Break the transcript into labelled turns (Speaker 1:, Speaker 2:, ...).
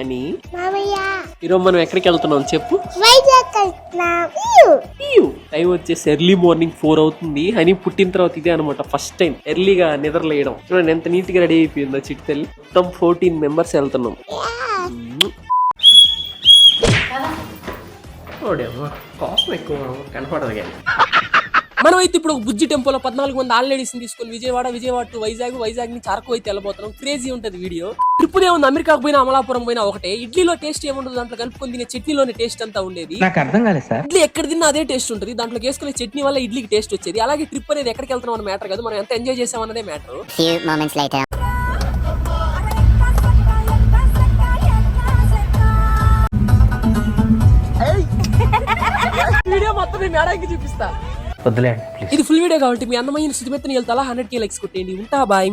Speaker 1: అని ఈరోజు మనం ఎక్కడికి వెళ్తున్నాం చెప్పు. టైం వచ్చేసి ఎర్లీ మార్నింగ్ 4 అవుతుంది. అని పుట్టిన తర్వాత ఇదే అనమాట ఫస్ట్ టైం ఎర్లీగా నిద్రలేయడం. చూడండి ఎంత నీట్ గా రెడీ అయిపోయిందో చిట్టి తల్లి. మొత్తం 14 మెంబర్స్ వెళ్తున్నాం. కాస్ట్ ఎక్కువ కనపడదు కానీ మనం అయితే ఇప్పుడు బుజ్జి టెంపోలో 14 మంది ఆల్రెడీస్ తీసుకొని విజయవాడ టు వైజాగ్ నుంచి అరకు అయితే వెళ్ళబోతున్నాం. క్రేజీ ఉంటది వీడియో. ట్రిప్ ఏముంది, అమెరికాకు పోయినా అమలాపురం పోయినా ఒకటే. ఇడ్లీలో టేస్ట్ ఏముండదు, దాంట్లో కలుపుకొని తినే చట్నీలోని టేస్ట్ అంతా ఉండేది.
Speaker 2: నాకు అర్థం కాలేదు సార్.
Speaker 1: ఇడ్లీ ఎక్కడ తిన్నా అదే టేస్ట్ ఉంటుంది, దాంట్లో వేసుకునే చట్నీ వల్ల ఇడ్లీకి టేస్ట్ వచ్చేది. అలాగే ట్రిప్ అనేది ఎక్కడికి వెళ్తున్నాం అన్న మ్యాటర్ కాదు, మనం ఎంత ఎంజాయ్ చేసాం అన్నదే మ్యాటర్. వీడియో మొత్తం నేను మేడానికి చూపిస్తా. ఇది ఫుల్ వీడియో కాబట్టి మీ అందమైన స్థితిమెత్తని వెళ్తా 100K లైక్స్ కొట్టేయండి. ఉంటా బాయ్.